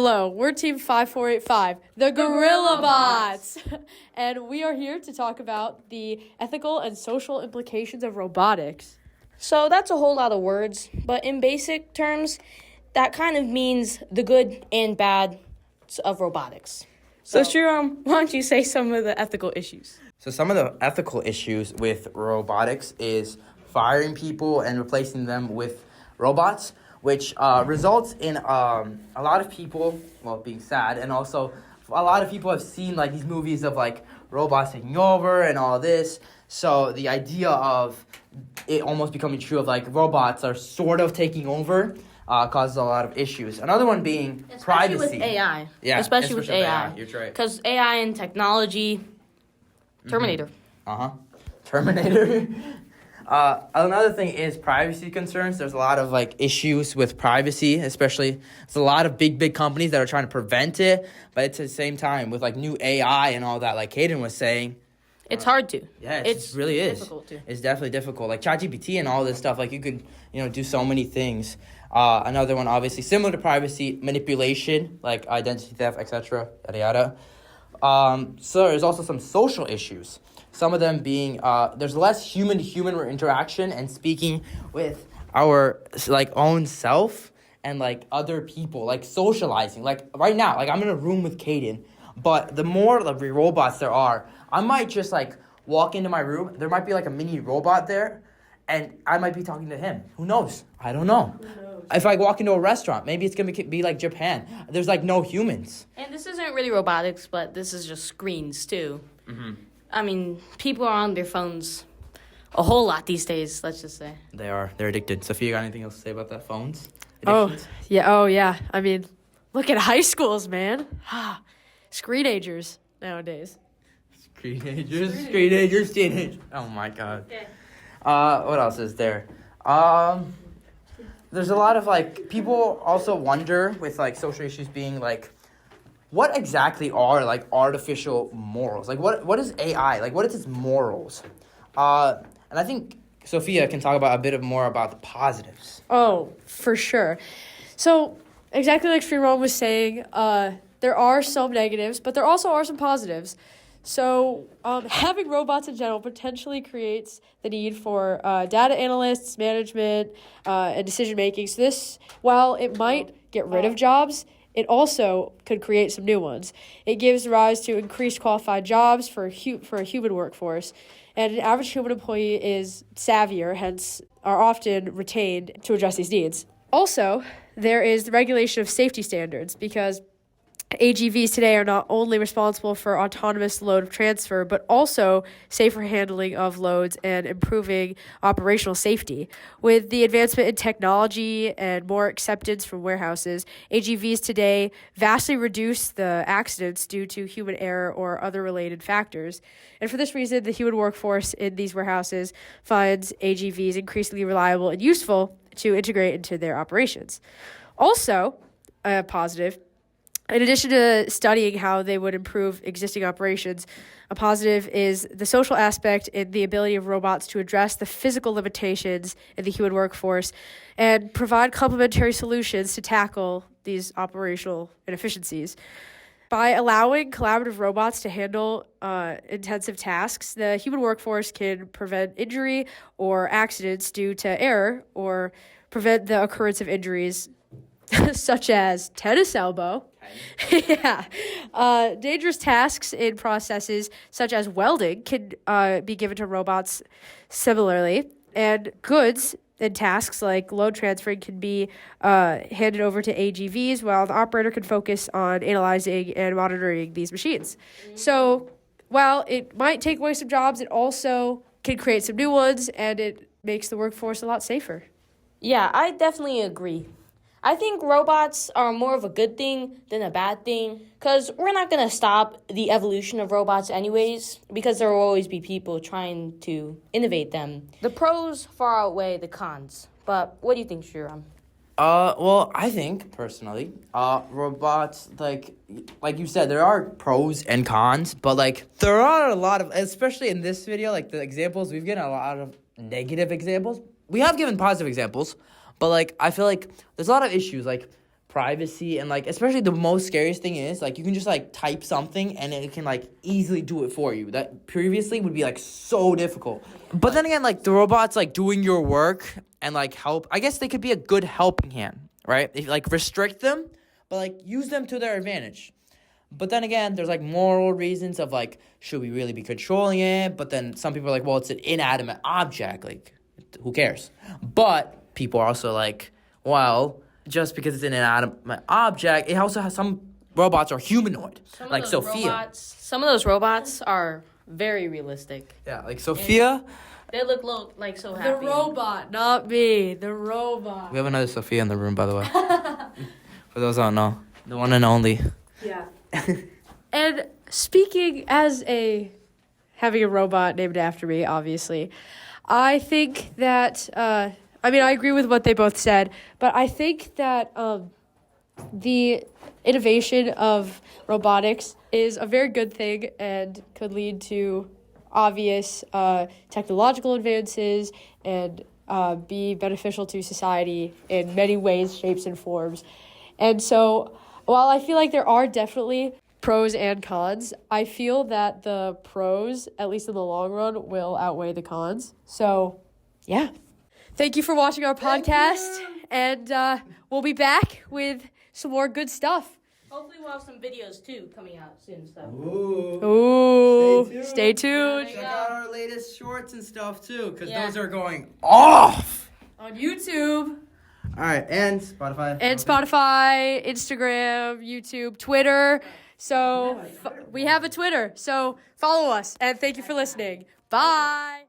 Hello, we're Team 5485, the GorillaBots, and we are here to talk about the ethical and social implications of robotics. So that's a whole lot of words, but in basic terms, that kind of means the good and bad of robotics. So Shriram, why don't you say some of the ethical issues? So some of the ethical issues with robotics is firing people and replacing them with robots, which results in a lot of people, being sad, and also a lot of people have seen like these movies of like robots taking over and all this. So the idea of it almost becoming true of like robots are sort of taking over causes a lot of issues. Another one being privacy. Especially with AI. Yeah, especially with AI. You're right. Because AI and technology, Terminator. Terminator. Another thing is privacy concerns. There's a lot of like issues with privacy, especially there's a lot of big companies that are trying to prevent it, but at the same time with like new AI and all that, like Caden was saying, it's hard to. Yeah, it really is. Difficult to. It's definitely difficult. Like ChatGPT and all this stuff, like you could, do so many things. Another one, obviously, similar to privacy, manipulation, like identity theft, etc., yada yada. So there's also some social issues. Some of them being there's less human-to-human interaction and speaking with our like own self and like other people, like socializing. Like right now, like I'm in a room with Caden, but the more like robots there are, I might just like walk into my room. There might be like a mini robot there, and I might be talking to him. Who knows? I don't know. If I walk into a restaurant, maybe it's gonna be like Japan. There's like no humans. And this isn't really robotics, but this is just screens too. Mm-hmm. I mean, people are on their phones a whole lot these days, let's just say. They are. They're addicted. Sophia, got anything else to say about that? Phones? Addictions? Oh yeah. I mean, look at high schools, man. Screenagers nowadays. Screenagers, teenagers. Oh my God. Okay. What else is there? There's a lot of like people also wonder with like social issues being like, what exactly are like artificial morals? Like what is AI? Like what is its morals? And I think Sophia can talk about a bit more about the positives. Oh, for sure. So exactly like Shriram was saying, there are some negatives, but there also are some positives. So having robots in general potentially creates the need for data analysts, management, and decision making. So this, while it might get rid of jobs, it also could create some new ones. It gives rise to increased qualified jobs for a human workforce. And an average human employee is savvier, hence are often retained to address these needs. Also, there is the regulation of safety standards because AGVs today are not only responsible for autonomous load transfer, but also safer handling of loads and improving operational safety. With the advancement in technology and more acceptance from warehouses, AGVs today vastly reduce the accidents due to human error or other related factors. And for this reason, the human workforce in these warehouses finds AGVs increasingly reliable and useful to integrate into their operations. Also, a positive, in addition to studying how they would improve existing operations, a positive is the social aspect in the ability of robots to address the physical limitations in the human workforce and provide complementary solutions to tackle these operational inefficiencies. By allowing collaborative robots to handle intensive tasks, the human workforce can prevent injury or accidents due to error or prevent the occurrence of injuries such as tennis elbow. Dangerous tasks in processes such as welding can be given to robots similarly, and goods and tasks like load transferring can be handed over to AGVs while the operator can focus on analyzing and monitoring these machines. So while it might take away some jobs, it also can create some new ones, and it makes the workforce a lot safer. Yeah, I definitely agree. I think robots are more of a good thing than a bad thing because we're not going to stop the evolution of robots anyways because there will always be people trying to innovate them. The pros far outweigh the cons. But what do you think, Shriram? Well, I think, personally, robots, like you said, there are pros and cons, but, like, there are a lot of, especially in this video, like, the examples, we've given a lot of negative examples. We have given positive examples, but, like, I feel like there's a lot of issues, like, privacy, and like especially the most scariest thing is like you can just like type something and it can like easily do it for you. That previously would be like so difficult. But then again, like the robots like doing your work and like help, I guess they could be a good helping hand, right? If like restrict them, but like use them to their advantage. But then again, there's like moral reasons of like, should we really be controlling it? But then some people are like, well, it's an inanimate object, like who cares? But people are also like, well, just because it's an inanimate object, it also has some robots are humanoid, like Sophia. Some of those robots are very realistic. Yeah, like Sophia. They look like so happy. The robot, not me. The robot. We have another Sophia in the room, by the way. For those who don't know, the one and only. Yeah. And speaking as having a robot named after me, obviously, I think that, I agree with what they both said, but I think that the innovation of robotics is a very good thing and could lead to obvious technological advances and be beneficial to society in many ways, shapes, and forms. And so, while I feel like there are definitely pros and cons, I feel that the pros, at least in the long run, will outweigh the cons. So, yeah. Thank you for watching our podcast, and we'll be back with some more good stuff. Hopefully we'll have some videos too coming out soon. So. Ooh. Stay tuned. Check out our latest shorts and stuff too, because Yeah. those are going off. On YouTube. All right, and Spotify. And Spotify, Instagram, YouTube, Twitter. So we have a Twitter. So follow us, and thank you for listening. Bye.